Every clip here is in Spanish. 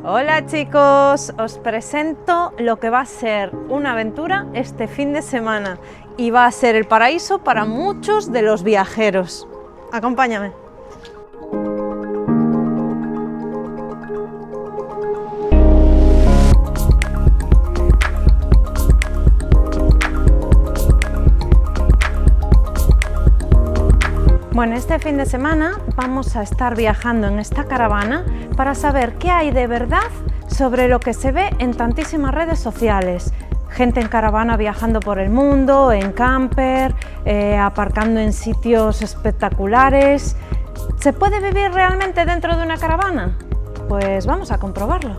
Hola chicos, os presento lo que va a ser una aventura este fin de semana y va a ser el paraíso para muchos de los viajeros. Acompáñame. Bueno, este fin de semana vamos a estar viajando en esta caravana para saber qué hay de verdad sobre lo que se ve en tantísimas redes sociales. Gente en caravana viajando por el mundo, en camper, aparcando en sitios espectaculares. ¿Se puede vivir realmente dentro de una caravana? Pues vamos a comprobarlo.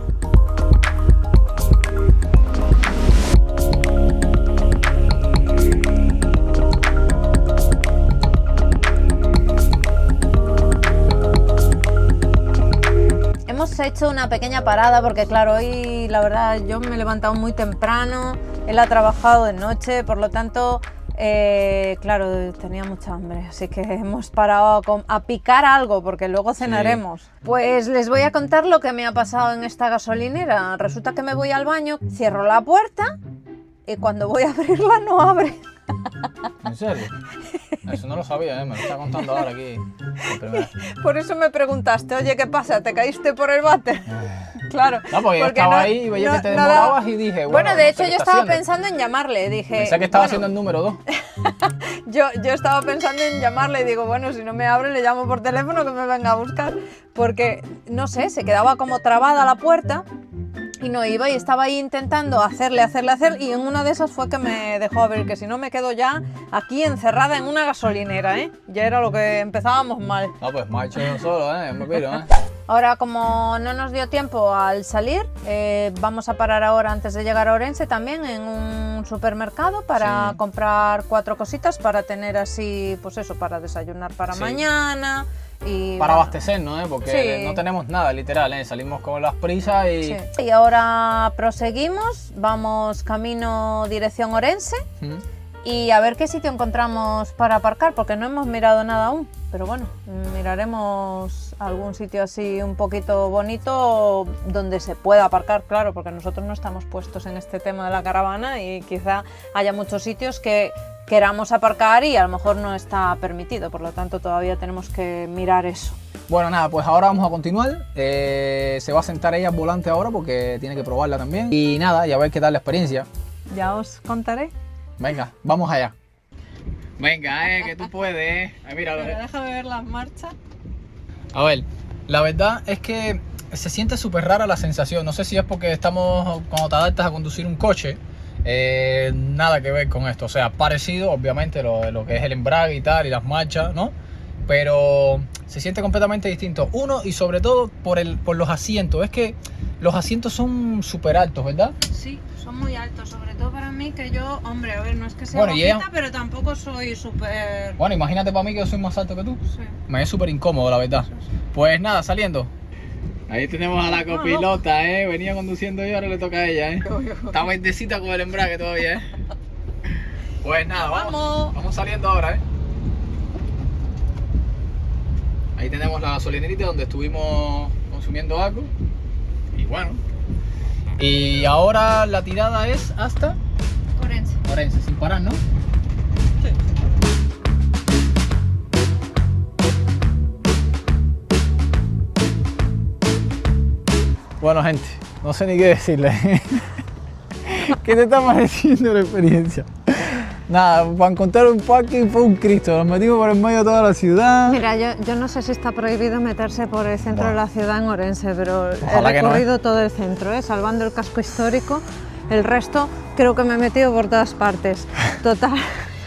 Hemos hecho una pequeña parada porque claro, hoy la verdad yo me he levantado muy temprano, él ha trabajado de noche, por lo tanto, claro, tenía mucha hambre, así que hemos parado a picar algo porque luego cenaremos. Sí. Pues les voy a contar lo que me ha pasado en esta gasolinera. Resulta que me voy al baño, cierro la puerta y cuando voy a abrirla no abre. ¿En serio? Eso no lo sabía, me lo está contando ahora aquí. Por eso me preguntaste, oye, ¿qué pasa? ¿Te caíste por el váter? Claro. No, porque yo estaba ahí y veía que te demorabas y dije, bueno, de hecho yo estaba pensando en llamarle, dije... Pensé que estaba haciendo el número 2. yo estaba pensando en llamarle y digo, bueno, si no me abre le llamo por teléfono que me venga a buscar. Porque, no sé, se quedaba como trabada la puerta y no iba y estaba ahí intentando hacerle y en una de esas fue que me dejó abrir, que si no me quedo ya aquí encerrada en una gasolinera, ¿eh? Ya era lo que empezábamos mal. No, pues me ha hecho yo solo, me piro, Ahora, como no nos dio tiempo al salir, vamos a parar ahora antes de llegar a Orense también en un supermercado para comprar 4 cositas para tener así, pues eso, para desayunar para mañana. Y para abastecernos, porque no tenemos nada, literal, salimos con las prisas y... Sí. Y ahora proseguimos, vamos camino dirección Orense y a ver qué sitio encontramos para aparcar, porque no hemos mirado nada aún, pero bueno, miraremos algún sitio así un poquito bonito donde se pueda aparcar, claro, porque nosotros no estamos puestos en este tema de la caravana y quizá haya muchos sitios que queramos aparcar y a lo mejor no está permitido, por lo tanto todavía tenemos que mirar eso. Bueno, nada, pues ahora vamos a continuar. Se va a sentar ella al volante ahora porque tiene que probarla también. Y nada, y a ver qué tal la experiencia. Ya os contaré. Venga, vamos allá. Venga, que tú puedes. Mira, pero déjame ver las marchas. A ver, la verdad es que se siente súper rara la sensación. No sé si es porque estamos, cuando te adaptas a conducir un coche, nada que ver con esto. O sea, parecido, obviamente, lo que es el embrague y tal, y las marchas, ¿no? Pero se siente completamente distinto. Uno, y sobre todo por los asientos. Es que los asientos son súper altos, ¿verdad? Sí, son muy altos, sobre todo para mí, que yo, hombre, a ver, no es que sea bajita, pero tampoco soy súper... Bueno, imagínate para mí que yo soy más alto que tú. Sí. Me es súper incómodo, la verdad. Sí. Pues nada, saliendo. Ahí tenemos a la copilota, venía conduciendo yo, ahora le toca a ella, Está verdecita con el embrague todavía, Pues nada, vamos saliendo ahora, Ahí tenemos la gasolinerita donde estuvimos consumiendo algo. Y bueno. Y ahora la tirada es hasta... Orense, sin parar, ¿no? Sí. Bueno, gente, no sé ni qué decirle. ¿Qué te está pareciendo la experiencia? Nada, para encontrar un parking fue un Cristo. Nos metimos por el medio de toda la ciudad. Mira, yo no sé si está prohibido meterse por el centro de la ciudad en Orense, pero ojalá he recorrido todo el centro, salvando el casco histórico. El resto creo que me he metido por todas partes. Total.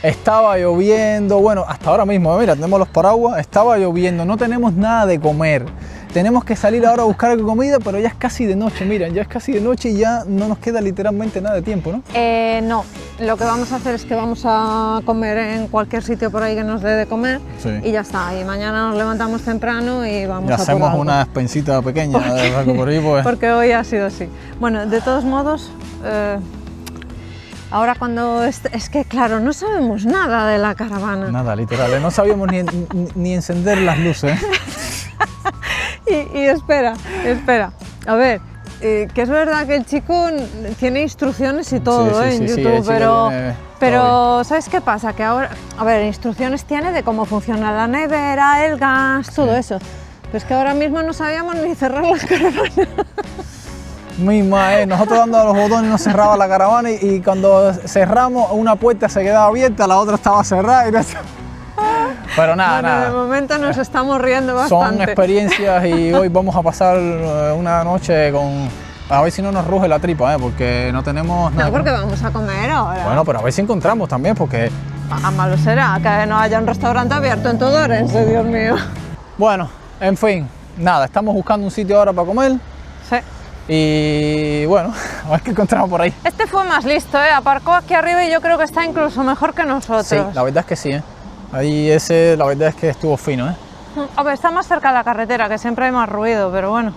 Estaba lloviendo, bueno, hasta ahora mismo, mira, tenemos los paraguas, estaba lloviendo, no tenemos nada de comer. Tenemos que salir ahora a buscar algo de comida, pero ya es casi de noche, miren, ya es casi de noche y ya no nos queda literalmente nada de tiempo, ¿no? No, lo que vamos a hacer es que vamos a comer en cualquier sitio por ahí que nos dé de comer y ya está. Y mañana nos levantamos temprano y vamos a hacemos una expensita pequeña por ahí, pues. Porque hoy ha sido así. Bueno, de todos modos, ahora cuando... Es que claro, no sabemos nada de la caravana. Nada, literal, no sabíamos ni encender las luces. Y espera, a ver, que es verdad que el chico tiene instrucciones y todo en YouTube, pero ¿sabes qué pasa? Que ahora, a ver, instrucciones tiene de cómo funciona la nevera, el gas, todo eso. Pero es que ahora mismo no sabíamos ni cerrar la caravana. Nosotros dando a los botones no cerraba la caravana y cuando cerramos una puerta se quedaba abierta, la otra estaba cerrada. Pero nada. De momento nos estamos riendo bastante. Son experiencias y hoy vamos a pasar una noche con... A ver si no nos ruge la tripa, porque no tenemos nada. No, porque vamos a comer ahora. Bueno, pero a ver si encontramos también, porque... Malo será que no haya un restaurante abierto en todo Orense, Dios mío. Bueno, en fin, nada, estamos buscando un sitio ahora para comer. Sí. Y bueno, a ver qué encontramos por ahí. Este fue más listo, aparcó aquí arriba y yo creo que está incluso mejor que nosotros. Sí, la verdad es que sí, Ahí la verdad es que estuvo fino, A ver, está más cerca de la carretera, que siempre hay más ruido, pero bueno.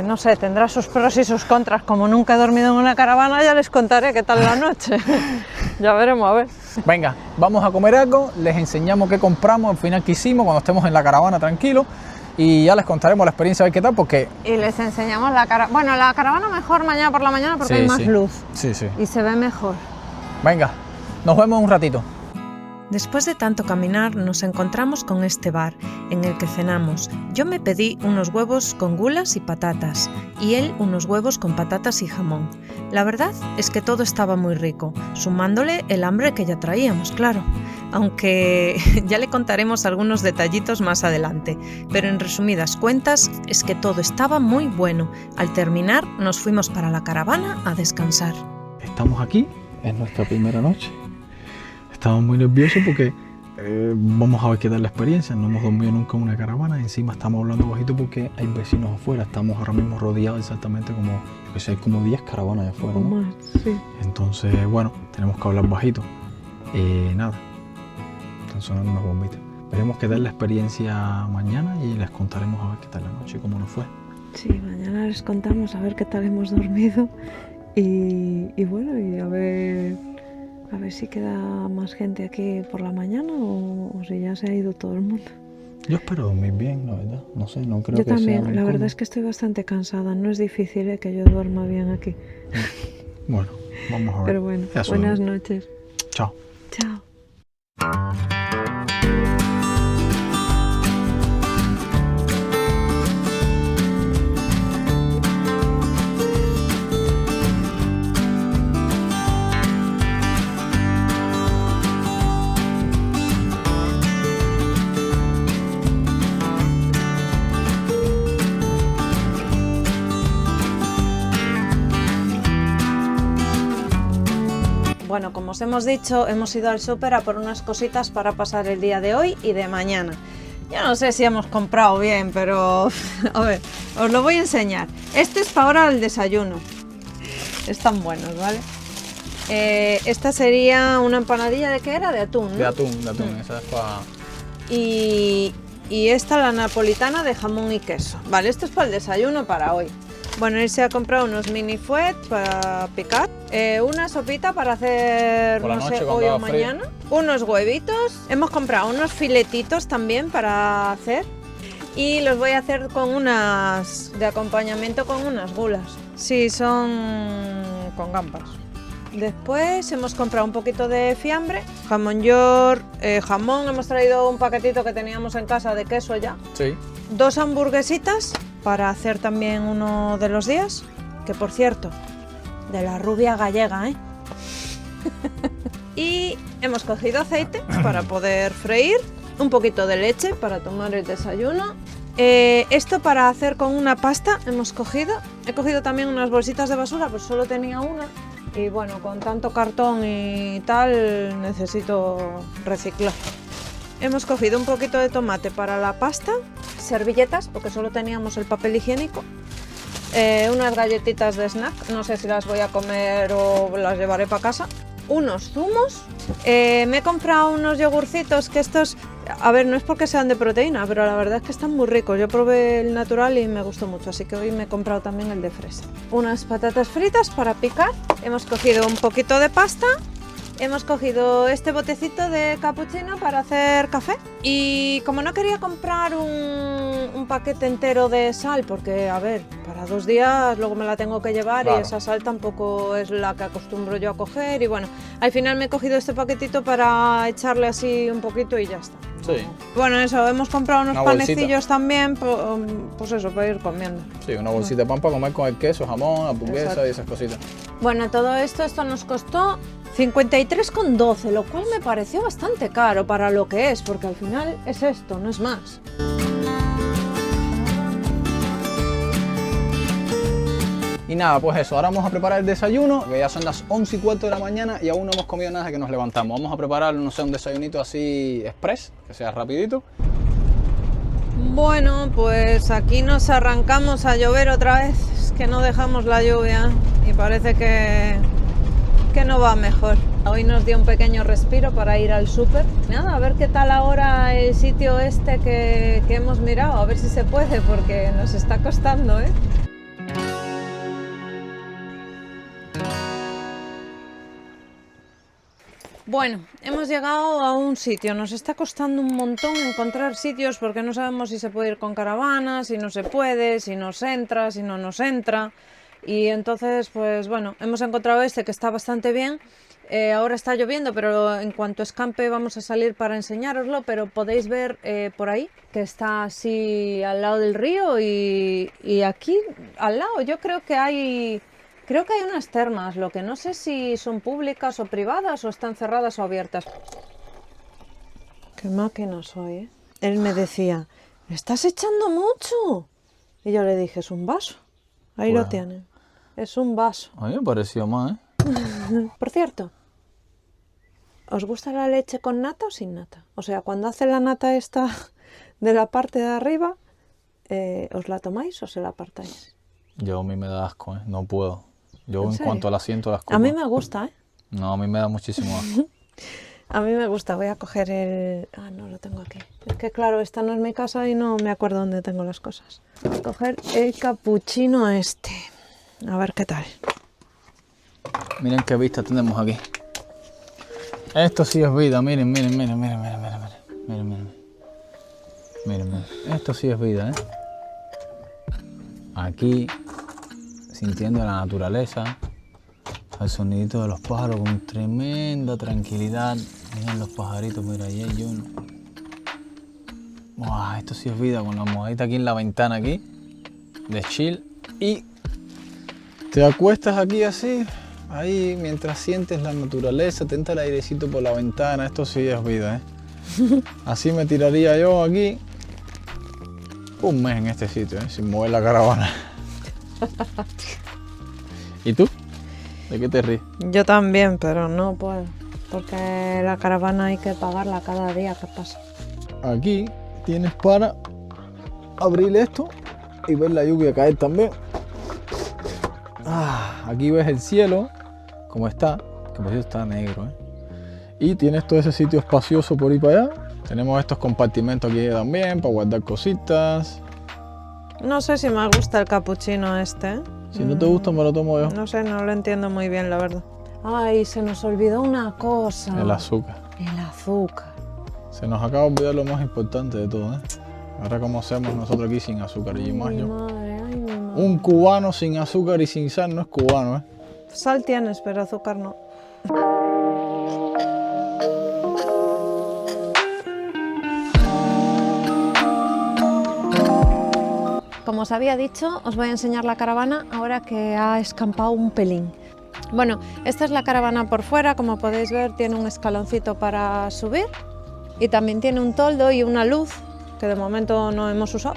No sé, tendrá sus pros y sus contras. Como nunca he dormido en una caravana, ya les contaré qué tal la noche. Ya veremos, a ver. Venga, vamos a comer algo, les enseñamos qué compramos, al final qué hicimos cuando estemos en la caravana tranquilos y ya les contaremos la experiencia, a ver qué tal, porque... Y les enseñamos la caravana. Bueno, la caravana mejor mañana por la mañana porque hay más luz. Sí. Y se ve mejor. Venga, nos vemos un ratito. Después de tanto caminar nos encontramos con este bar en el que cenamos. Yo me pedí unos huevos con gulas y patatas y él unos huevos con patatas y jamón. La verdad es que todo estaba muy rico, sumándole el hambre que ya traíamos, claro. Aunque ya le contaremos algunos detallitos más adelante. Pero en resumidas cuentas es que todo estaba muy bueno. Al terminar nos fuimos para la caravana a descansar. Estamos aquí, es nuestra primera noche. Estamos muy nerviosos porque vamos a ver qué tal la experiencia. No hemos dormido nunca en una caravana. Encima estamos hablando bajito porque hay vecinos afuera. Estamos ahora mismo rodeados exactamente como, hay como 10 caravanas de afuera, ¿no? Más, sí. Entonces, bueno, tenemos que hablar bajito. Nada, están sonando unas bombitas. Veremos qué tal la experiencia mañana y les contaremos a ver qué tal la noche y cómo nos fue. Sí, mañana les contamos a ver qué tal hemos dormido y bueno, y a ver si queda más gente aquí por la mañana o si ya se ha ido todo el mundo. Yo espero dormir bien, la verdad. No sé, no creo yo que sea... Yo también, la verdad es que estoy bastante cansada. No es difícil que yo duerma bien aquí. Bueno, vamos a ver. Pero bueno, buenas noches. Chao. Chao. Bueno, como os hemos dicho, hemos ido al súper a por unas cositas para pasar el día de hoy y de mañana. Yo no sé si hemos comprado bien, pero a ver, os lo voy a enseñar. Este es para ahora el desayuno. Están buenos, ¿vale? Esta sería una empanadilla de ¿qué era? De atún, ¿no? De atún, esa es para... Y esta la napolitana de jamón y queso. Vale, esto es para el desayuno para hoy. Bueno, él se ha comprado unos mini fuets para picar, una sopita para hacer, no sé, hoy o mañana, unos huevitos, hemos comprado unos filetitos también para hacer y los voy a hacer con unas, de acompañamiento con unas gulas. Sí, son con gambas. Después hemos comprado un poquito de fiambre, jamón york, jamón, hemos traído un paquetito que teníamos en casa de queso ya. Sí. 2 hamburguesitas para hacer también uno de los días, que por cierto, de la rubia gallega, Y hemos cogido aceite para poder freír, un poquito de leche para tomar el desayuno. Esto para hacer con una pasta hemos cogido. He cogido también unas bolsitas de basura, pues solo tenía una. Y bueno, con tanto cartón y tal, necesito reciclar. Hemos cogido un poquito de tomate para la pasta, servilletas, porque solo teníamos el papel higiénico, unas galletitas de snack, no sé si las voy a comer o las llevaré para casa, unos zumos, me he comprado unos yogurcitos que estos, a ver, no es porque sean de proteína, pero la verdad es que están muy ricos. Yo probé el natural y me gustó mucho, así que hoy me he comprado también el de fresa. Unas patatas fritas para picar, hemos cogido un poquito de pasta. Hemos cogido este botecito de capuchino para hacer café y como no quería comprar un paquete entero de sal, porque, a ver, para 2 días luego me la tengo que llevar, Claro. y esa sal tampoco es la que acostumbro yo a coger. Y bueno, al final me he cogido este paquetito para echarle así un poquito y ya está. Sí. Bueno, eso, hemos comprado unos Una bolsita. panecillos también, pues eso, para ir comiendo. Sí, una bolsita de pan para comer con el queso, jamón, hamburguesa Exacto. y esas cositas. Bueno, todo esto nos costó 53,12, lo cual me pareció bastante caro para lo que es, porque al final es esto, no es más. Y nada, pues eso, ahora vamos a preparar el desayuno, que ya son las 11:15 de la mañana y aún no hemos comido nada desde que nos levantamos. Vamos a preparar, no sé, un desayunito así express, que sea rapidito. Bueno, pues aquí nos arrancamos a llover otra vez, es que no dejamos la lluvia y parece que no va mejor. Hoy nos dio un pequeño respiro para ir al súper. Nada, a ver qué tal ahora el sitio este que hemos mirado, a ver si se puede, porque nos está costando, ¿eh? Bueno, hemos llegado a un sitio, nos está costando un montón encontrar sitios porque no sabemos si se puede ir con caravana, si no se puede, si nos entra, si no nos entra. Y entonces, pues bueno, hemos encontrado este que está bastante bien. Ahora está lloviendo, pero en cuanto escampe vamos a salir para enseñároslo, pero podéis ver por ahí que está así al lado del río y aquí al lado yo creo que hay unas termas, lo que no sé si son públicas o privadas o están cerradas o abiertas. Qué máquina soy, ¿eh? Él me decía, ¿estás echando mucho? Y yo le dije, es un vaso. Ahí lo tienen. Es un vaso. A mí me pareció más, ¿eh? Por cierto, ¿os gusta la leche con nata o sin nata? O sea, cuando hace la nata esta de la parte de arriba, ¿os la tomáis o se la apartáis? Yo a mí me da asco, ¿eh? No puedo. Yo ¿En en serio? cuanto al asiento las A mí copas. me gusta, ¿eh? No, a mí me da muchísimo asco. A mí me gusta, voy a coger el... Ah, no, lo tengo aquí. Es que claro, esta no es mi casa y no me acuerdo dónde tengo las cosas. Voy a coger el capuchino este. A ver qué tal. Miren qué vista tenemos aquí. Esto sí es vida, miren, miren, miren, miren, miren, miren, miren, miren, miren. Miren, miren. Esto sí es vida, ¿eh? Aquí, sintiendo la naturaleza, el sonidito de los pájaros con tremenda tranquilidad. Miren los pajaritos, mira, ahí hay uno. Wow, esto sí es vida, con la almohadita aquí en la ventana aquí, de chill. Y te acuestas aquí así, ahí mientras sientes la naturaleza, te entra el airecito por la ventana. Esto sí es vida, ¿eh? Así me tiraría yo aquí un mes en este sitio, ¿eh? Sin mover la caravana. ¿Y tú? ¿De qué te ríes? Yo también, pero no puedo. Porque la caravana hay que pagarla cada día que pasa. Aquí tienes para abrir esto y ver la lluvia caer también. Aquí ves el cielo como está, que por cierto está negro, ¿eh? Y tienes todo ese sitio espacioso por ahí para allá. Tenemos estos compartimentos aquí también para guardar cositas. No sé si me gusta el capuchino este, ¿eh? Si no te gusta me lo tomo yo. No sé, no lo entiendo muy bien, la verdad. Ay, se nos olvidó una cosa. El azúcar. El azúcar. Se nos acaba de olvidar lo más importante de todo, ¿eh? Ahora cómo hacemos nosotros aquí sin azúcar y más Ay, yo. madre, ay, mi madre. Un cubano sin azúcar y sin sal no es cubano, ¿eh? Sal tienes, pero azúcar no. Como os había dicho, os voy a enseñar la caravana ahora que ha escampado un pelín. Bueno, esta es la caravana por fuera, como podéis ver tiene un escaloncito para subir y también tiene un toldo y una luz que de momento no hemos usado.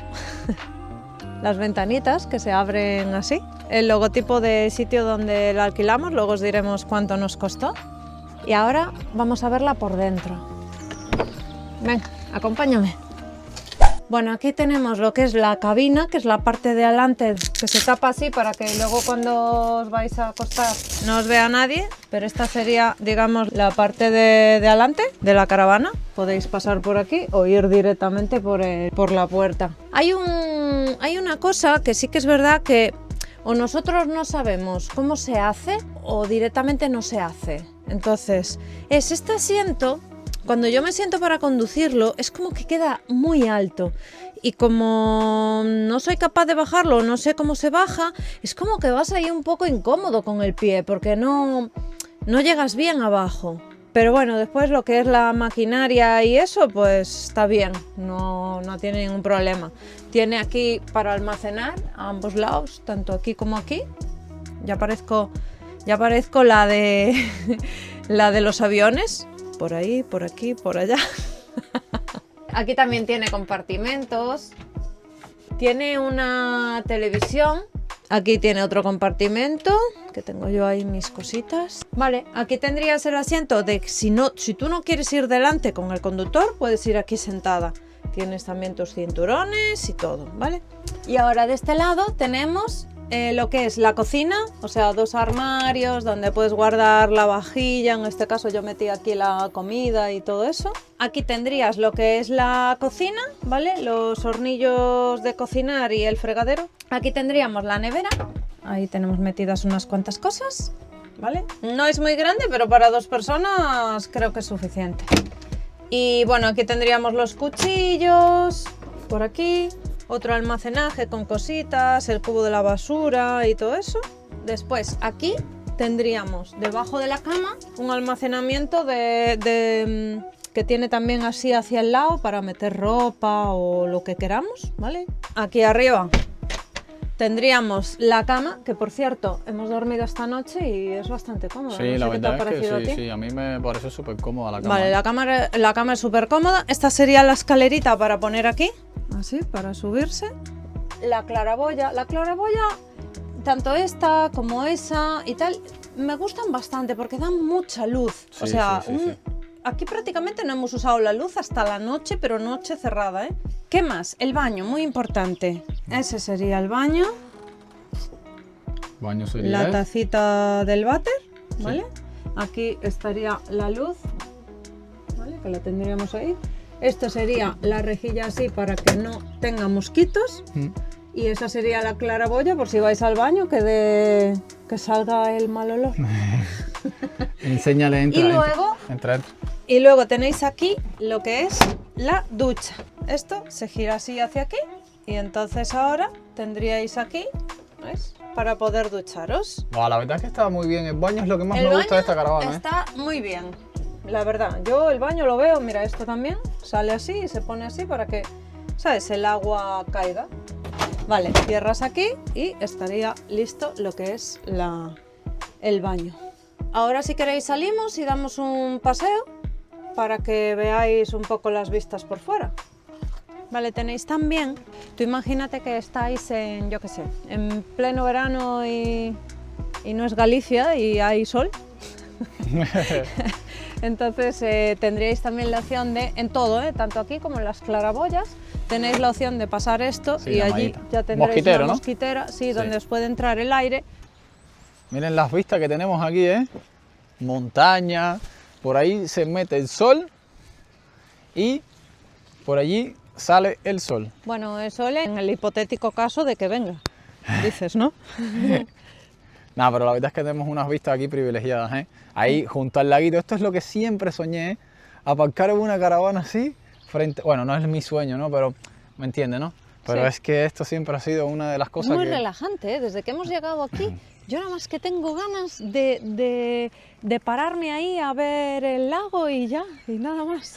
Las ventanitas que se abren así. El logotipo del sitio donde la alquilamos, luego os diremos cuánto nos costó. Y ahora vamos a verla por dentro. Venga, acompáñame. Bueno, aquí tenemos lo que es la cabina, que es la parte de adelante que se tapa así para que luego cuando os vais a acostar no os vea nadie. Pero esta sería, digamos, la parte de adelante de la caravana. Podéis pasar por aquí o ir directamente por la puerta. Hay una cosa que sí que es verdad que o nosotros no sabemos cómo se hace o directamente no se hace. Entonces, es este asiento cuando yo me siento para conducirlo, es como que queda muy alto. Y como no soy capaz de bajarlo, no sé cómo se baja, es como que vas ahí un poco incómodo con el pie, porque no llegas bien abajo. Pero bueno, después lo que es la maquinaria y eso, pues está bien, no tiene ningún problema. Tiene aquí para almacenar a ambos lados, tanto aquí como aquí. Ya parezco la de la de los aviones, por ahí, por aquí, por allá. Aquí también tiene compartimentos, tiene una televisión, aquí tiene otro compartimento, que tengo yo ahí mis cositas. Vale, aquí tendrías el asiento de si tú no quieres ir delante con el conductor, puedes ir aquí sentada. Tienes también tus cinturones y todo, ¿vale? Y ahora de este lado tenemos lo que es la cocina, o sea, 2 armarios donde puedes guardar la vajilla, en este caso yo metí aquí la comida y todo eso. Aquí tendrías lo que es la cocina, ¿vale? Los hornillos de cocinar y el fregadero. Aquí tendríamos la nevera, ahí tenemos metidas unas cuantas cosas, ¿vale? No es muy grande, pero para 2 personas creo que es suficiente. Y bueno, aquí tendríamos los cuchillos, por aquí. Otro almacenaje con cositas, el cubo de la basura y todo eso. Después aquí tendríamos debajo de la cama un almacenamiento que tiene también así hacia el lado para meter ropa o lo que queramos, ¿vale? Aquí arriba tendríamos la cama, que por cierto hemos dormido esta noche y es bastante cómoda. Sí, no sé la qué te verdad ha parecido es que a ti. sí, a mí me parece súper cómoda la cama. Vale, la cama es súper cómoda. Esta sería la escalerita para poner aquí. Así, para subirse. La claraboya, tanto esta como esa y tal, me gustan bastante porque dan mucha luz. Sí, o sea, sí. aquí prácticamente no hemos usado la luz hasta la noche, pero noche cerrada, ¿eh? ¿Qué más? El baño, muy importante. Ese sería el baño. Baño sería La tacita del váter, ¿vale? Sí. Aquí estaría la luz, ¿vale? Que la tendríamos ahí. Esto sería la rejilla así para que no tenga mosquitos. Y esa sería la claraboya por si vais al baño, que salga el mal olor. Enséñale, entra. Y luego tenéis aquí lo que es la ducha. Esto se gira así hacia aquí y entonces ahora tendríais aquí, ¿ves? Para poder ducharos. La verdad es que está muy bien. El baño es lo que más me gusta de esta caravana. Está muy bien. La verdad, yo el baño lo veo, mira, esto también sale así y se pone así para que, ¿sabes?, el agua caiga. Vale, cierras aquí y estaría listo lo que es el baño. Ahora si queréis salimos y damos un paseo para que veáis un poco las vistas por fuera. Vale, tenéis también, tú imagínate que estáis en, yo qué sé, en pleno verano y no es Galicia y hay sol. Entonces tendríais también la opción de, en todo, tanto aquí como en las claraboyas, tenéis la opción de pasar esto y allí ya tendréis mosquitero, una ¿no? mosquitera, sí, donde os puede entrar el aire. Miren las vistas que tenemos aquí, montaña, por ahí se mete el sol y por allí sale el sol. Bueno, el sol en el hipotético caso de que venga, dices, ¿no? Nada, pero la verdad es que tenemos unas vistas aquí privilegiadas, Ahí junto al laguito, esto es lo que siempre soñé, aparcar en una caravana así, bueno, no es mi sueño, ¿no? Pero me entiende, ¿no? Pero sí. Es que esto siempre ha sido una de las cosas muy relajante, desde que hemos llegado aquí, yo nada más que tengo ganas de pararme ahí a ver el lago y ya, y nada más.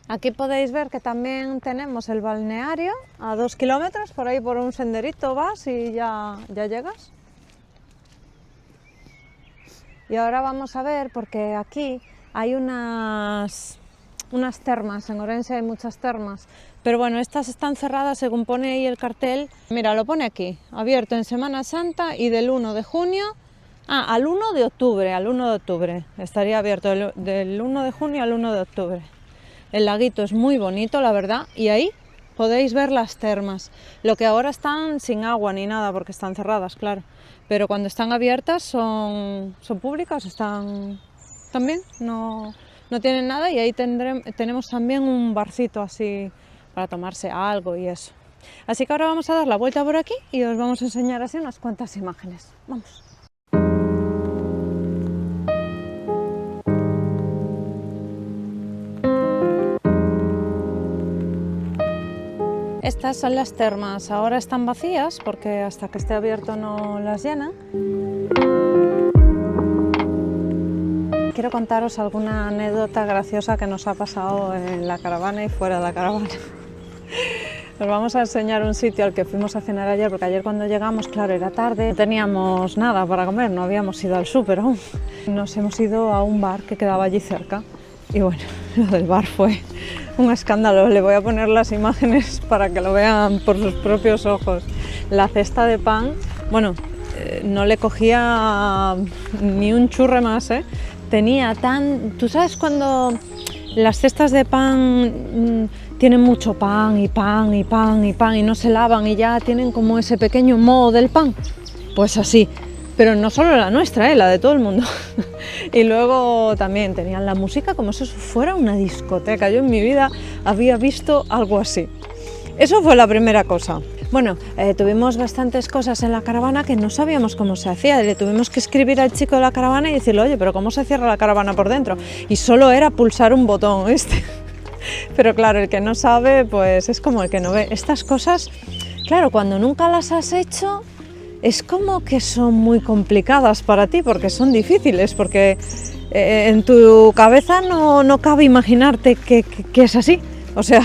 Aquí podéis ver que también tenemos el balneario a 2 kilómetros, por ahí por un senderito vas y ya llegas. Y ahora vamos a ver, porque aquí hay unas termas, en Orense hay muchas termas, pero bueno, estas están cerradas según pone ahí el cartel. Mira, lo pone aquí, abierto en Semana Santa y del 1 de junio al 1 de octubre, estaría abierto del 1 de junio al 1 de octubre. El laguito es muy bonito, la verdad, y ahí podéis ver las termas. Lo que ahora están sin agua ni nada porque están cerradas, claro. Pero cuando están abiertas son públicas, están también, no tienen nada y ahí tenemos también un barcito así para tomarse algo y eso. Así que ahora vamos a dar la vuelta por aquí y os vamos a enseñar así unas cuantas imágenes. Vamos. estas son las termas. Ahora están vacías porque hasta que esté abierto no las llenan. Quiero contaros alguna anécdota graciosa que nos ha pasado en la caravana y fuera de la caravana. Os vamos a enseñar un sitio al que fuimos a cenar ayer, porque ayer cuando llegamos, claro, era tarde, no teníamos nada para comer, no habíamos ido al súper aún. Nos hemos ido a un bar que quedaba allí cerca y bueno, lo del bar fue un escándalo. Le voy a poner las imágenes para que lo vean por sus propios ojos. La cesta de pan, bueno, no le cogía ni un churre más, ¿eh? Tenía tan... ¿Tú sabes cuando las cestas de pan tienen mucho pan y pan y pan y pan y no se lavan y ya tienen como ese pequeño moho del pan? Pues así, pero no solo la nuestra, la de todo el mundo. Y luego también tenían la música como si eso fuera una discoteca. Yo en mi vida había visto algo así. Eso fue la primera cosa. Bueno, tuvimos bastantes cosas en la caravana que no sabíamos cómo se hacía. Le tuvimos que escribir al chico de la caravana y decirle, oye, pero ¿cómo se cierra la caravana por dentro? Y solo era pulsar un botón, ¿viste? Pero claro, el que no sabe, pues es como el que no ve. Estas cosas, claro, cuando nunca las has hecho, es como que son muy complicadas para ti, porque son difíciles, porque en tu cabeza no cabe imaginarte que es así. O sea,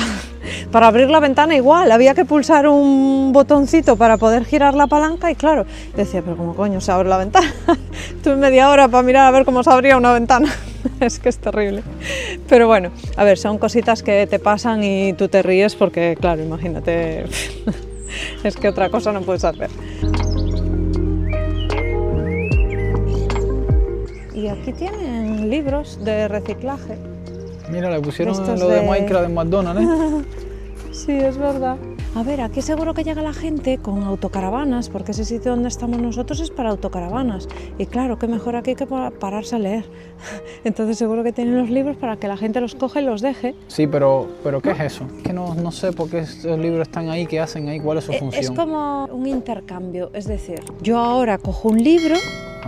para abrir la ventana igual, había que pulsar un botoncito para poder girar la palanca y claro, decía, pero ¿cómo coño se abre la ventana? Tuve media hora para mirar a ver cómo se abría una ventana. Es que es terrible. Pero bueno, a ver, son cositas que te pasan y tú te ríes porque, claro, imagínate, es que otra cosa no puedes hacer. Y aquí tienen libros de reciclaje. Mira, le pusieron Estos lo de Minecraft en McDonald's, ¿eh? Sí, es verdad. A ver, aquí seguro que llega la gente con autocaravanas, porque ese sitio donde estamos nosotros es para autocaravanas. Y claro, qué mejor aquí que pararse a leer. Entonces seguro que tienen los libros para que la gente los coge y los deje. Sí, pero ¿qué es eso? Es que no sé por qué estos libros están ahí, qué hacen ahí, cuál es su función. Es como un intercambio, es decir, yo ahora cojo un libro,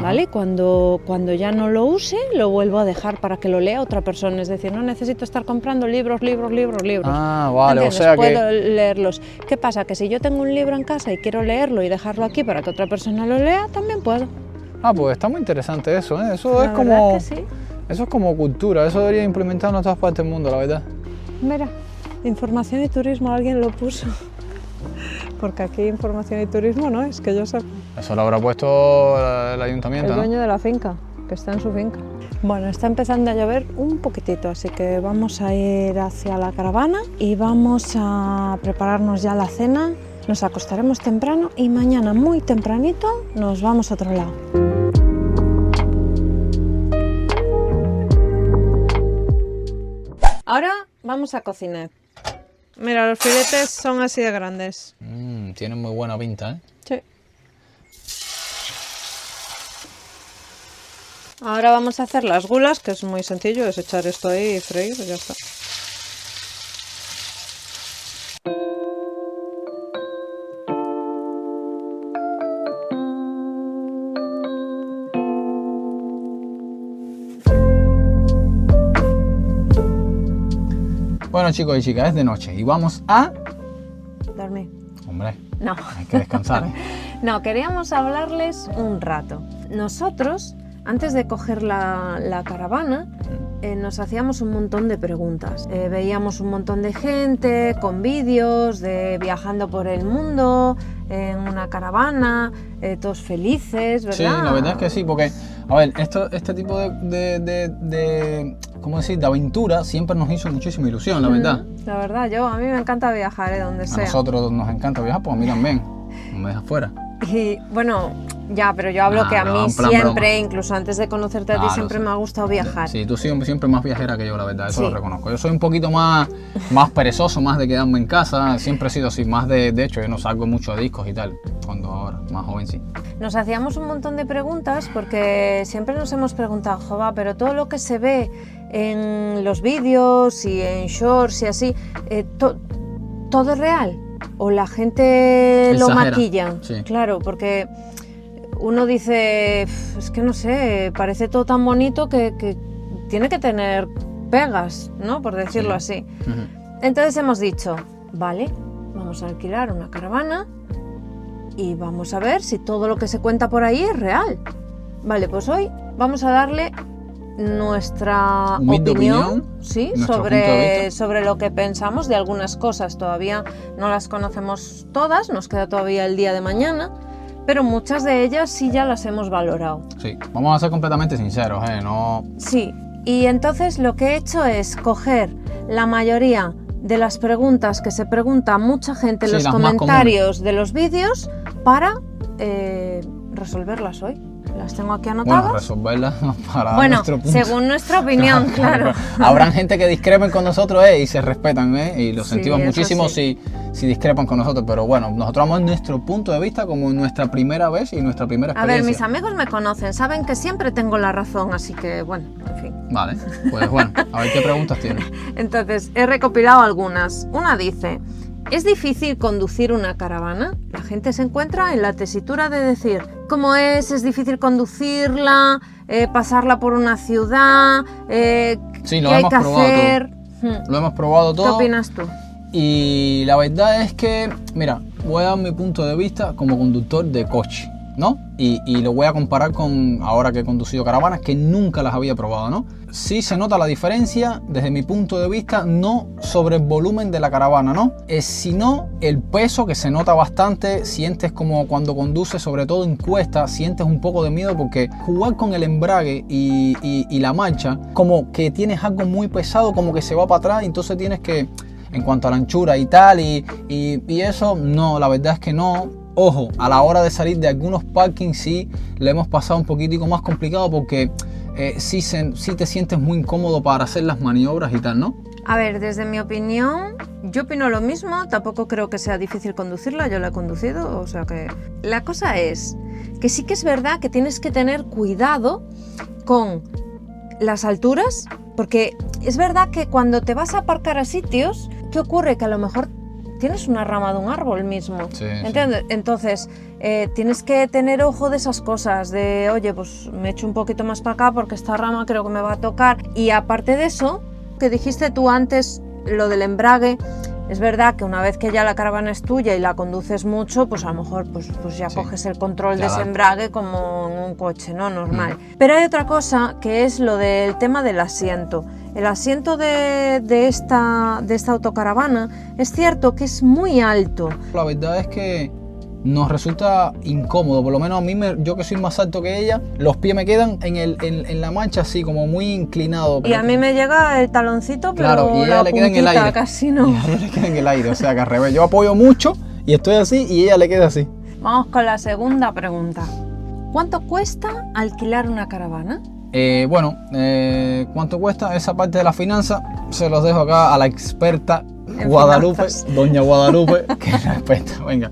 ¿vale? Cuando ya no lo use, lo vuelvo a dejar para que lo lea otra persona. Es decir, no necesito estar comprando libros. Ah, vale, ¿entiendes? o sea puedo que... leerlos. ¿Qué pasa? Que si yo tengo un libro en casa y quiero leerlo y dejarlo aquí para que otra persona lo lea, también puedo. Ah, pues está muy interesante eso, ¿eh? Eso La es verdad como... que sí. Eso es como cultura, eso debería implementarlo en todas partes del mundo, la verdad. Mira, información y turismo, alguien lo puso. Porque aquí información y turismo no es, que yo sé. Eso lo habrá puesto el ayuntamiento, El ¿no? dueño de la finca, que está en su finca. Bueno, está empezando a llover un poquitito, así que vamos a ir hacia la caravana y vamos a prepararnos ya la cena. Nos acostaremos temprano y mañana muy tempranito nos vamos a otro lado. Ahora vamos a cocinar. Mira, los filetes son así de grandes. Tienen muy buena pinta, ¿eh? Sí. Ahora vamos a hacer las gulas, que es muy sencillo, es echar esto ahí y freír y ya está. Bueno, chicos y chicas, es de noche y vamos a... Dormir. Hombre, No. hay que descansar, ¿eh? No, queríamos hablarles un rato. Nosotros, antes de coger la caravana, nos hacíamos un montón de preguntas. Veíamos un montón de gente con vídeos de viajando por el mundo, en una caravana, todos felices, ¿verdad? Sí, la verdad es que sí, porque, a ver, este tipo de ¿cómo decir?, de aventura siempre nos hizo muchísima ilusión, la verdad. La verdad, a mí me encanta viajar, donde A sea. nosotros nos encanta viajar, pues a mí también, no me dejas fuera. Y bueno, ya, pero yo hablo que a mí en plan siempre, broma. incluso antes de conocerte a ti, Claro, siempre sí. me ha gustado viajar. Sí, tú siempre más viajera que yo, la verdad, eso Sí. lo reconozco. Yo soy un poquito más perezoso, más de quedarme en casa, siempre he sido así, más de hecho, yo no salgo mucho de discos y tal, cuando ahora, más joven sí. Nos hacíamos un montón de preguntas porque siempre nos hemos preguntado, jova, pero todo lo que se ve en los vídeos y en shorts y así, ¿todo es real? ¿O la gente lo Exagera, maquilla? sí. Claro, porque uno dice, es que no sé, parece todo tan bonito que tiene que tener pegas, ¿no? Por decirlo así. Ujú. Entonces hemos dicho, vale, vamos vamos a alquilar una caravana y vamos a ver si todo lo que se cuenta por ahí es real. Vale, pues hoy vamos a darle nuestra opinión, sí, sobre lo que pensamos de algunas cosas. Todavía no las conocemos todas, nos queda todavía el día de mañana, pero muchas de ellas sí ya las hemos valorado. Sí, vamos a ser completamente sinceros, no... Sí, y entonces lo que he hecho es coger la mayoría de las preguntas que se pregunta mucha gente en los comentarios de los vídeos para resolverlas hoy. Las tengo aquí anotadas. Bueno, resolverlas para nuestro punto. Según nuestra opinión, claro. Habrán gente que discrepen con nosotros y se respetan, y lo sentimos muchísimo si discrepan con nosotros, pero bueno, nosotros damos nuestro punto de vista como nuestra primera vez y nuestra primera experiencia. A ver, mis amigos me conocen, saben que siempre tengo la razón, así que bueno, en fin. Vale, pues bueno, a ver qué preguntas tienes. Entonces, he recopilado algunas. Una dice: ¿es difícil conducir una caravana? La gente se encuentra en la tesitura de decir cómo es difícil conducirla, pasarla por una ciudad, sí, qué hay que hacer. Lo hemos probado todo. ¿Qué opinas tú? Y la verdad es que, mira, voy a dar mi punto de vista como conductor de coche, ¿no? Y lo voy a comparar con ahora que he conducido caravanas que nunca las había probado, ¿no? Sí se nota la diferencia desde mi punto de vista, no sobre el volumen de la caravana, ¿no? Sino el peso, que se nota bastante. Sientes como cuando conduces, sobre todo en cuesta, sientes un poco de miedo porque jugar con el embrague y la marcha, como que tienes algo muy pesado, como que se va para atrás, y entonces tienes que, en cuanto a la anchura y tal, y eso, no, la verdad es que no. Ojo, a la hora de salir de algunos parkings sí le hemos pasado un poquitico más complicado porque sí te sientes muy incómodo para hacer las maniobras y tal, ¿no? A ver, desde mi opinión, yo opino lo mismo, tampoco creo que sea difícil conducirla, yo la he conducido, o sea que... La cosa es que sí que es verdad que tienes que tener cuidado con las alturas, porque es verdad que cuando te vas a aparcar a sitios, ¿qué ocurre? Que a lo mejor tienes una rama de un árbol mismo, sí, ¿entiendes? Sí. Entonces, tienes que tener ojo de esas cosas, de, oye, pues me echo un poquito más para acá porque esta rama creo que me va a tocar. Y aparte de eso, que dijiste tú antes, lo del embrague, es verdad que una vez que ya la caravana es tuya y la conduces mucho, pues a lo mejor pues ya coges el control de ese embrague como en un coche, ¿no? Normal. Pero hay otra cosa que es lo del tema del asiento. El asiento de esta autocaravana es cierto que es muy alto. La verdad es que nos resulta incómodo, por lo menos a mí, yo que soy más alto que ella, los pies me quedan en la mancha así como muy inclinado. Y a mí me llega el taloncito, pero claro, y ella la le queda en el aire. Casi no. Y a ella le queda en el aire, o sea que al revés, yo apoyo mucho y estoy así y ella le queda así. Vamos con la segunda pregunta. ¿Cuánto cuesta alquilar una caravana? ¿Cuánto cuesta? Esa parte de la finanza se los dejo acá a la experta en Guadalupe, finanzas. Doña Guadalupe, que es la experta. Venga.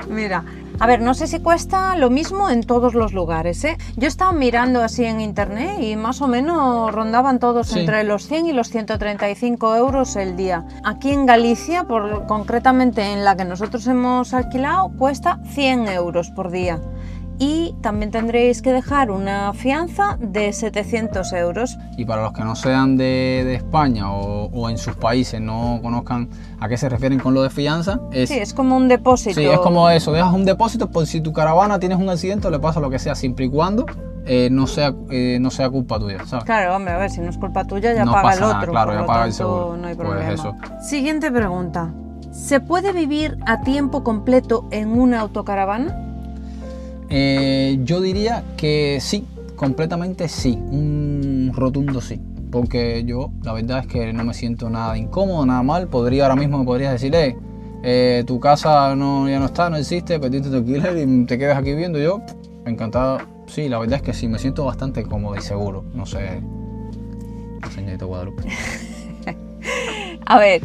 Mira, a ver, no sé si cuesta lo mismo en todos los lugares, ¿eh? Yo he estado mirando así en internet y más o menos rondaban todos entre los 100 y los 135 euros el día. Aquí en Galicia, concretamente en la que nosotros hemos alquilado, cuesta 100 euros por día. Y también tendréis que dejar una fianza de 700 euros. Y para los que no sean de España o en sus países no conozcan a qué se refieren con lo de fianza, sí, es como un depósito. Sí, es como eso, dejas un depósito por si tu caravana tienes un accidente o le pasa lo que sea, siempre y cuando no sea culpa tuya, ¿sabes? Claro, hombre, a ver, si no es culpa tuya ya no paga pasa el nada, otro. claro, por ya lo paga tanto, el seguro. No hay problema. Pues eso. Siguiente pregunta. ¿Se puede vivir a tiempo completo en una autocaravana? Yo diría que sí, completamente sí, un rotundo sí, porque yo la verdad es que no me siento nada incómodo, nada mal. Ahora mismo me podrías decir, tu casa ya no está, no existe, perdiste tu alquiler y te quedas aquí viendo. Yo, encantado, sí, la verdad es que sí, me siento bastante cómodo y seguro, no sé, señorita Guadalupe. A ver,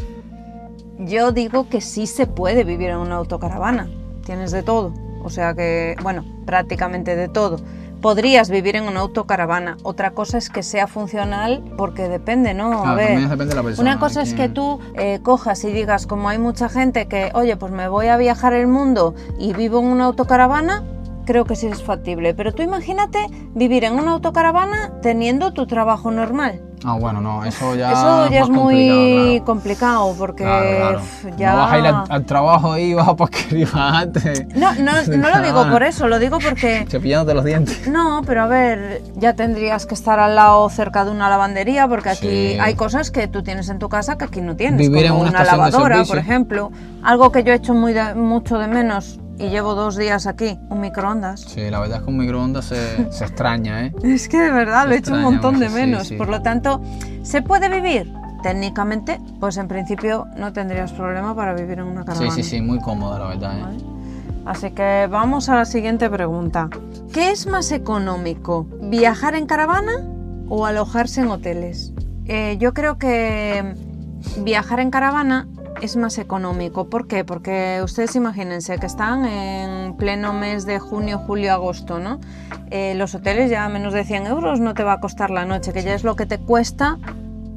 yo digo que sí se puede vivir en una autocaravana, tienes de todo. O sea que, bueno, prácticamente de todo. Podrías vivir en una autocaravana. Otra cosa es que sea funcional, porque depende, ¿no? Claro, a ver, también depende de la persona. una cosa es que tú cojas y digas, como hay mucha gente que, oye, pues me voy a viajar el mundo y vivo en una autocaravana, creo que sí es factible. Pero tú imagínate vivir en una autocaravana teniendo tu trabajo normal. Ah, bueno, no, eso ya Eso ya más es muy complicado, complicado porque claro. ya... No vas a ir al trabajo y vas a bajarte. No lo digo por eso, lo digo porque... Cepillándote los dientes. No, pero a ver, ya tendrías que estar al lado cerca de una lavandería porque aquí Sí. hay cosas que tú tienes en tu casa que aquí no tienes, Vivir como en una una estación de lavadora, servicio. por ejemplo. Algo que yo he hecho mucho de menos y llevo 2 días aquí, un microondas. Sí, la verdad es que un microondas se extraña, ¿eh? Es que de verdad Se lo he hecho un extraña montón de mucho, sí, menos. sí. Por lo tanto, ¿se puede vivir? Técnicamente, pues en principio no tendrías problema para vivir en una Sí, caravana. sí, sí, muy cómoda, la verdad, ¿eh? ¿Vale? Así que vamos a la siguiente pregunta. ¿Qué es más económico, viajar en caravana o alojarse en hoteles? Yo creo que viajar en caravana es más económico. ¿Por qué? Porque ustedes imagínense que están en pleno mes de junio, julio, agosto, ¿no? Los hoteles ya a menos de 100 euros no te va a costar la noche, que ya es lo que te cuesta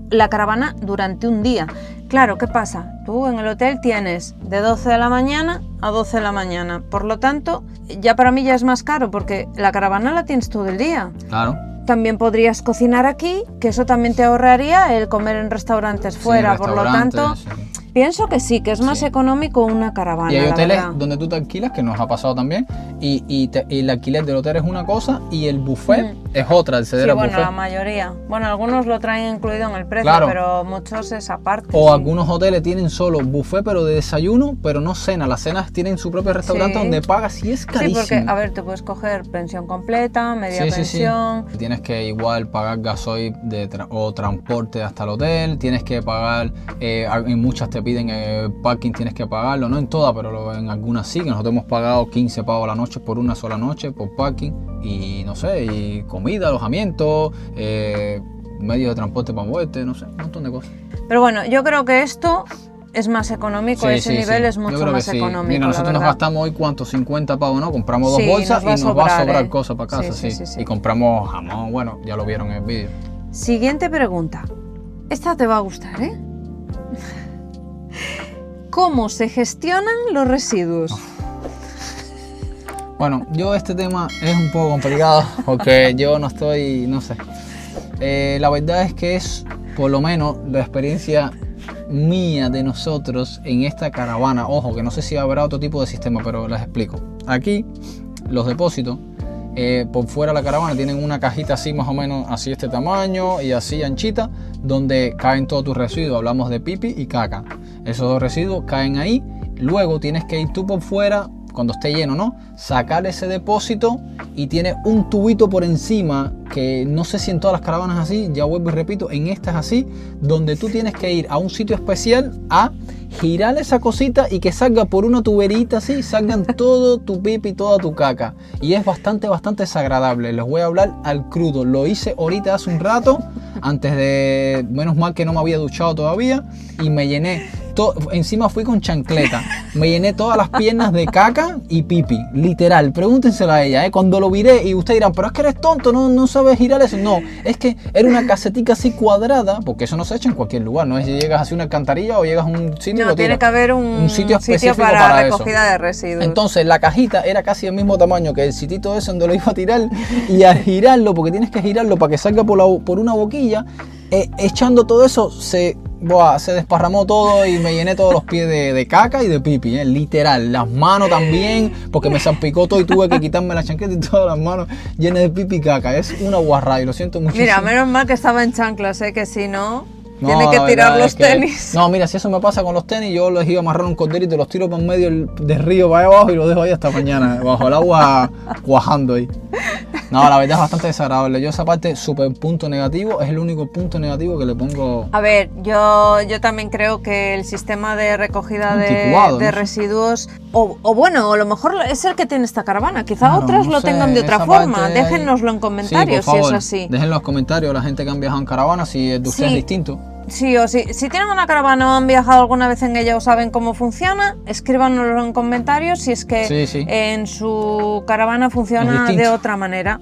la caravana durante un día. Claro, ¿qué pasa? Tú en el hotel tienes de 12 de la mañana a 12 de la mañana. Por lo tanto, ya para mí ya es más caro porque la caravana la tienes todo el día. Claro. También podrías cocinar aquí, que eso también te ahorraría el comer en restaurantes fuera. Sí, Por lo tanto, sí. pienso que sí, que es más Sí. económico una caravana. Y hay la hoteles verdad. donde tú te alquilas, que nos ha pasado también, y el alquiler del hotel es una cosa y el buffet es otra, el ceder Sí, al bueno, buffet. la mayoría. Bueno, algunos lo traen incluido en el precio, Claro. pero muchos es aparte. O sí. algunos hoteles tienen solo buffet pero de desayuno, pero no cena. Las cenas tienen su propio restaurante Sí. donde pagas y es Sí, carísimo. porque, a ver, tú puedes coger pensión completa, media Sí, sí, sí. pensión. Tienes que igual pagar gasoil o transporte hasta el hotel, tienes que pagar, en muchas te piden parking, tienes que pagarlo, no en todas, pero en algunas sí, que nosotros hemos pagado 15 pavos a la noche por una sola noche, por parking, y no sé, y comida, alojamiento, medios de transporte para moverte, no sé, un montón de cosas. Pero bueno, yo creo que esto es más económico, Sí, ese sí, nivel sí. es Yo mucho creo que más sí. económico. Mira, nosotros la nos verdad. gastamos hoy, ¿cuánto? 50 pavos, ¿no? Compramos 2 Sí, bolsas nos va a y nos va a sobrar, sobrar ¿eh? cosas para casa, Sí, sí, sí, sí. Y compramos jamón, bueno, ya lo vieron en el vídeo. Siguiente pregunta. Esta te va a gustar, ¿eh? ¿Cómo se gestionan los residuos? Bueno, yo este tema es un poco complicado porque yo no estoy, no sé. La verdad es que es, por lo menos, la experiencia mía de nosotros en esta caravana. Ojo, que no sé si habrá otro tipo de sistema, pero les explico. Aquí, los depósitos, por fuera de la caravana tienen una cajita así más o menos, así este tamaño y así anchita, donde caen todos tus residuos. Hablamos de pipi y caca. Esos dos residuos caen ahí. Luego tienes que ir tú por fuera, cuando esté lleno, ¿no? Sacar ese depósito y tiene un tubito por encima, que no sé si en todas las caravanas es así, ya vuelvo y repito, en esta es así, donde tú tienes que ir a un sitio especial a girar esa cosita y que salga por una tuberita así, salgan todo tu pipi y toda tu caca. Y es bastante desagradable. Les voy a hablar al crudo. Lo hice ahorita hace un rato, antes de... Menos mal que no me había duchado todavía y me llené. Encima fui con chancleta, me llené todas las piernas de caca y pipi, literal. Pregúntenselo a ella, cuando lo viré, y ustedes dirán, pero es que eres tonto, no sabes girar eso. No, es que era una casetica así cuadrada, porque eso no se echa en cualquier lugar, no es si llegas así a una alcantarilla o llegas a un sitio y No, lo tiene tiras. que haber un sitio específico para eso. recogida de residuos. Entonces la cajita era casi el mismo tamaño que el sitito ese donde lo iba a tirar, y al girarlo, porque tienes que girarlo para que salga por una boquilla, echando todo eso se desparramó todo y me llené todos los pies de caca y de pipi, literal. Las manos también, porque me salpicó todo y tuve que quitarme la chancleta y todas las manos llenas de pipi y caca. Es una guarrada y lo siento muchísimo. Mira, menos mal que estaba en chanclas, que si no, No, tiene que la tirar verdad los es que- tenis. No, mira, si eso me pasa con los tenis, yo les iba a amarrar un corderito y los tiro por medio del río para allá abajo y los dejo ahí hasta mañana, bajo el agua, cuajando ahí. No, la verdad es bastante desagradable. Yo esa parte, súper punto negativo, es el único punto negativo que le pongo. A ver, yo también creo que el sistema de recogida Anticuado, de no sé. residuos, o bueno, a lo mejor es el que tiene esta caravana, quizá Claro, otras no lo sé, tengan de otra esa forma. parte ahí- Déjennoslo en comentarios Sí, por favor, si es así. dejen en los comentarios la gente que han viajado en caravana si el de ustedes Sí. es distinto. Sí, o sí. Si tienen una caravana o han viajado alguna vez en ella o saben cómo funciona, escríbanoslo en comentarios si es que Sí, sí. en su caravana Es funciona distinto. de otra manera.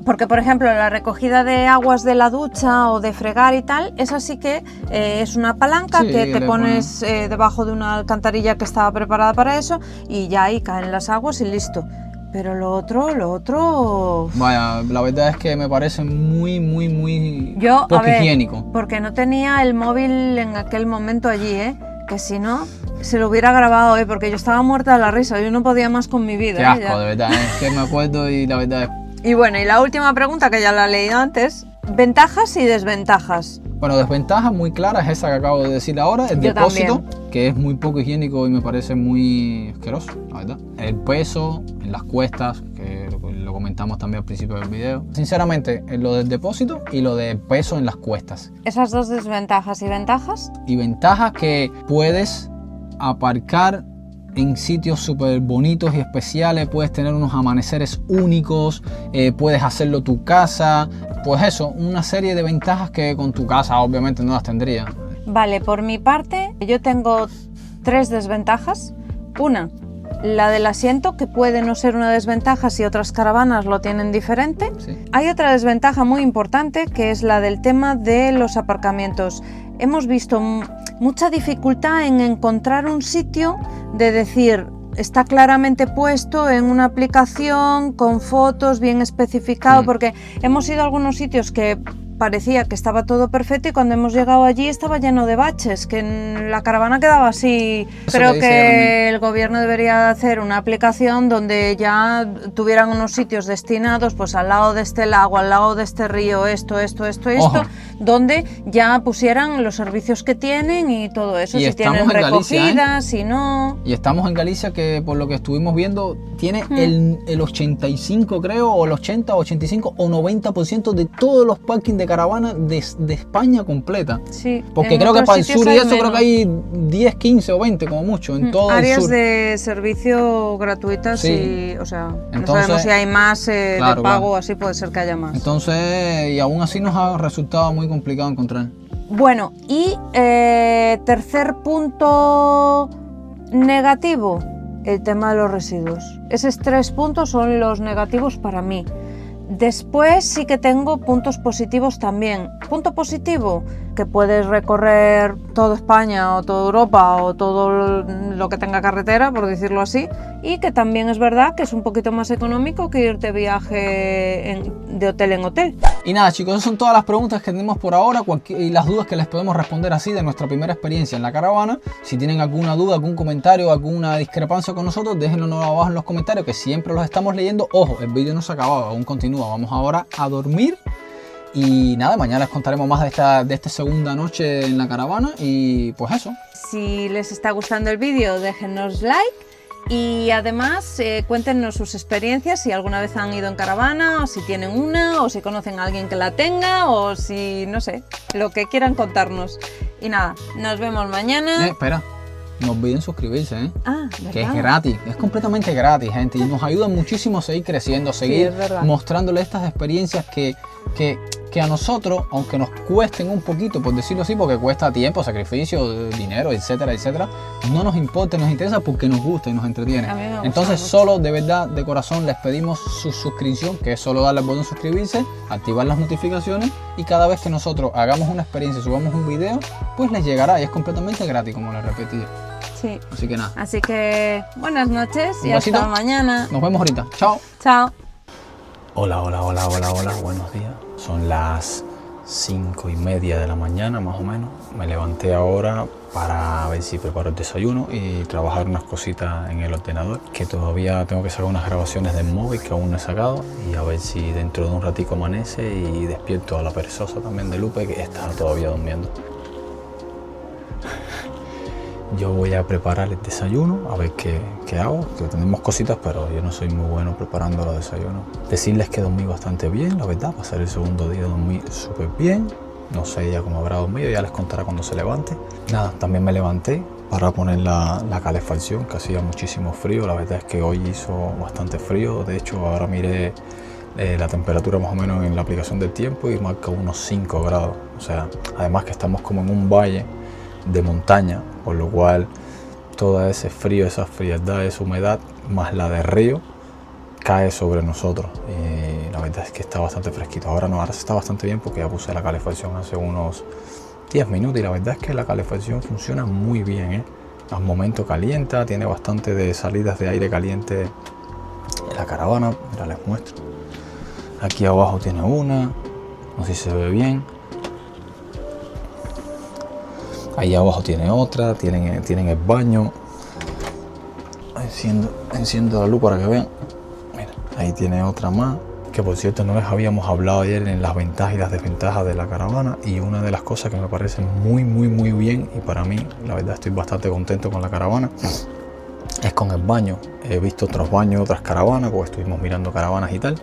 Porque, por ejemplo, la recogida de aguas de la ducha o de fregar y tal, esa sí que es una palanca Sí, que te le pones debajo de una alcantarilla que estaba preparada para eso y ya ahí caen las aguas y listo. Pero lo otro... Vaya, la verdad es que me parece muy Yo, poco a ver, higiénico. porque no tenía el móvil en aquel momento allí, que si no, se lo hubiera grabado, porque yo estaba muerta de la risa, yo no podía más con mi vida. Qué asco, ya. de verdad, es que me acuerdo y la verdad es... Y bueno, y la última pregunta, que ya la he leído antes, ventajas y desventajas. Bueno, desventaja muy clara es esa que acabo de decir ahora, el Yo depósito, también. que es muy poco higiénico y me parece muy asqueroso, la verdad. El peso en las cuestas, que lo comentamos también al principio del video. Sinceramente, lo del depósito y lo del peso en las cuestas. Esas dos desventajas y ventajas. Y ventajas que puedes aparcar en sitios súper bonitos y especiales, puedes tener unos amaneceres únicos, puedes hacerlo tu casa, pues eso, una serie de ventajas que con tu casa obviamente no las tendría. Vale, por mi parte, yo tengo 3 desventajas. Una, la del asiento, que puede no ser una desventaja si otras caravanas lo tienen diferente. Sí. Hay otra desventaja muy importante, que es la del tema de los aparcamientos. Hemos visto mucha dificultad en encontrar un sitio de decir, está claramente puesto en una aplicación con fotos bien especificado, porque hemos ido a algunos sitios que parecía que estaba todo perfecto y cuando hemos llegado allí estaba lleno de baches, que en la caravana quedaba así. Eso Creo que dice que el gobierno debería hacer una aplicación donde ya tuvieran unos sitios destinados, pues al lado de este lago, al lado de este río, esto, Ojo. donde ya pusieran los servicios que tienen y todo eso, Y si estamos tienen en Galicia, recogidas, si no... Y estamos en Galicia, que por lo que estuvimos viendo tiene el 85 creo, o el 80, 85 o 90% de todos los parkings de caravana de España completa. Sí, Porque en creo que otros para el sitios sur y hay eso creo menos. que hay 10, 15 o 20 como mucho en todo el áreas sur. de servicio gratuitas Sí. y, o sea, no Entonces, sabemos si hay más claro, de pago, claro. así puede ser que haya más. Entonces, y aún así nos ha resultado muy complicado encontrar. Bueno, y tercer punto negativo, el tema de los residuos. Esos 3 puntos son los negativos para mí. Después sí que tengo puntos positivos también. Punto positivo, que puedes recorrer toda España o toda Europa o todo lo que tenga carretera, por decirlo así, y que también es verdad que es un poquito más económico que irte de viaje de hotel en hotel. Y nada, chicos, esas son todas las preguntas que tenemos por ahora y las dudas que les podemos responder así de nuestra primera experiencia en la caravana. Si tienen alguna duda, algún comentario, alguna discrepancia con nosotros, déjenlo abajo en los comentarios, que siempre los estamos leyendo. Ojo, el vídeo no se ha acabado, aún continúa. Vamos ahora a dormir y nada, mañana les contaremos más de esta segunda noche en la caravana y pues eso. Si les está gustando el vídeo, déjennos like. Y además cuéntenos sus experiencias, si alguna vez han ido en caravana, o si tienen una, o si conocen a alguien que la tenga, o si, no sé, lo que quieran contarnos. Y nada, nos vemos mañana. Espera, no olviden suscribirse, ¿eh? Ah, Que es ¿verdad? gratis, es completamente gratis, gente, y nos ayuda muchísimo a seguir creciendo, a seguir es verdad. mostrándoles estas experiencias que a nosotros, aunque nos cuesten un poquito, por decirlo así, porque cuesta tiempo, sacrificio, dinero, etcétera, etcétera, no nos importa, nos interesa porque nos gusta y nos entretiene. A mí me gusta Entonces, mucho. solo de verdad, de corazón, les pedimos su suscripción, que es solo darle al botón suscribirse, activar las notificaciones y cada vez que nosotros hagamos una experiencia y subamos un video, pues les llegará y es completamente gratis, como les repetí. Sí. Así que nada, Así que buenas noches y Un besito. hasta mañana. nos vemos ahorita. Chao. Chao. Hola, buenos días. Son las 5:30 de la mañana más o menos. Me levanté ahora para ver si preparo el desayuno y trabajar unas cositas en el ordenador, que todavía tengo que sacar unas grabaciones del móvil que aún no he sacado, y a ver si dentro de un ratico amanece y despierto a la perezosa también de Lupe, que está todavía durmiendo. Yo voy a preparar el desayuno, a ver qué hago, que tenemos cositas, pero yo no soy muy bueno preparando los desayunos. Decirles que dormí bastante bien, la verdad, para ser el segundo día dormí súper bien. No sé ya cómo habrá dormido, ya les contará cuando se levante. Nada, también me levanté para poner la calefacción, que hacía muchísimo frío. La verdad es que hoy hizo bastante frío, de hecho ahora miré la temperatura más o menos en la aplicación del tiempo y marca unos 5 grados. O sea, además que estamos como en un valle de montaña, por lo cual todo ese frío, esa frialdad, esa humedad, más la de río, cae sobre nosotros. Y la verdad es que está bastante fresquito. Ahora no, ahora se está bastante bien porque ya puse la calefacción hace unos 10 minutos y la verdad es que la calefacción funciona muy bien, ¿eh? Al momento calienta, tiene bastante de salidas de aire caliente la caravana, mira, les muestro. Aquí abajo tiene una, no sé si se ve bien. Ahí abajo tiene otra, tienen el baño. Enciendo la luz para que vean. Mira, ahí tiene otra más. Que por cierto, no les habíamos hablado ayer en las ventajas y las desventajas de la caravana. Y una de las cosas que me parece muy bien, y para mí, la verdad, estoy bastante contento con la caravana, es con el baño. He visto otros baños, otras caravanas, porque estuvimos mirando caravanas y tal.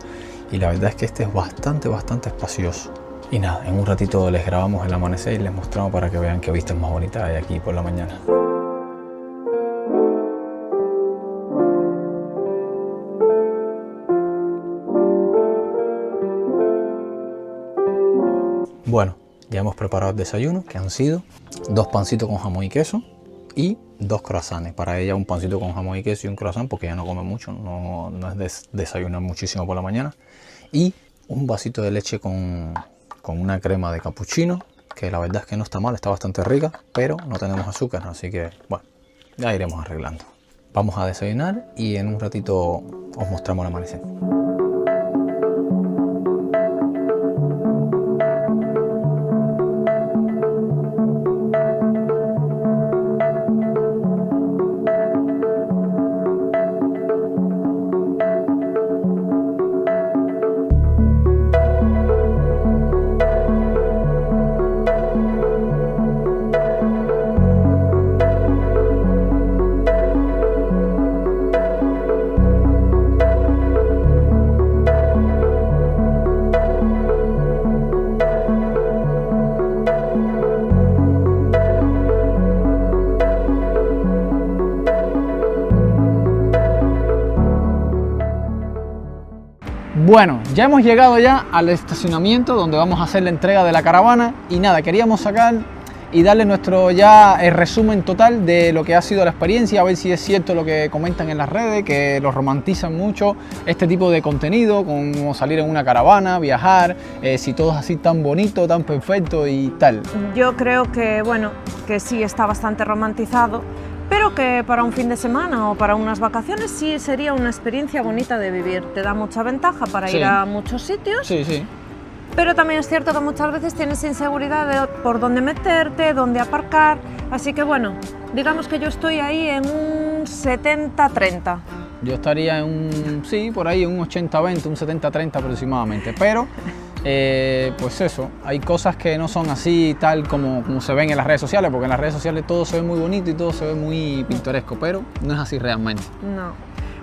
Y la verdad es que este es bastante espacioso. Y nada, en un ratito les grabamos el amanecer y les mostramos para que vean qué vistas más bonitas hay aquí por la mañana. Bueno, ya hemos preparado el desayuno, que han sido 2 pancitos con jamón y queso y 2 croissants. Para ella un pancito con jamón y queso y un croissant, porque ella no come mucho, no es desayunar muchísimo por la mañana. Y un vasito de leche con una crema de capuchino, que la verdad es que no está mal, está bastante rica, pero no tenemos azúcar, así que bueno, ya iremos arreglando. Vamos a desayunar y en un ratito os mostramos el amanecer. Bueno, ya hemos llegado ya al estacionamiento donde vamos a hacer la entrega de la caravana y nada, queríamos sacar y darle nuestro el resumen total de lo que ha sido la experiencia, a ver si es cierto lo que comentan en las redes, que lo romantizan mucho este tipo de contenido, como salir en una caravana, viajar, si todo es así tan bonito, tan perfecto y tal. Yo creo que, bueno, que sí está bastante romantizado, pero que para un fin de semana o para unas vacaciones sí sería una experiencia bonita de vivir. Te da mucha ventaja para ir a muchos sitios. Sí, sí. Pero también es cierto que muchas veces tienes inseguridad de por dónde meterte, dónde aparcar. Así que bueno, digamos que yo estoy ahí en un 70-30. Yo estaría en sí, por ahí, un 80-20, un 70-30 aproximadamente. Pero, pues eso, hay cosas que no son así tal como se ven en las redes sociales, porque en las redes sociales todo se ve muy bonito y todo se ve muy pintoresco, pero no es así realmente. No.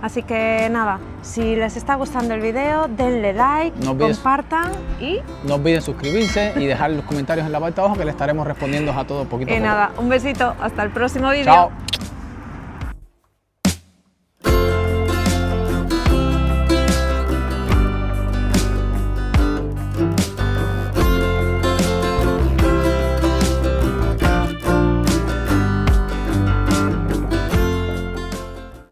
Así que nada, si les está gustando el video, denle like, compartan y... No olviden suscribirse y dejar los comentarios en la parte de abajo, que le estaremos respondiendo a todos poquito a poco. Y nada, un besito, hasta el próximo vídeo. Chao.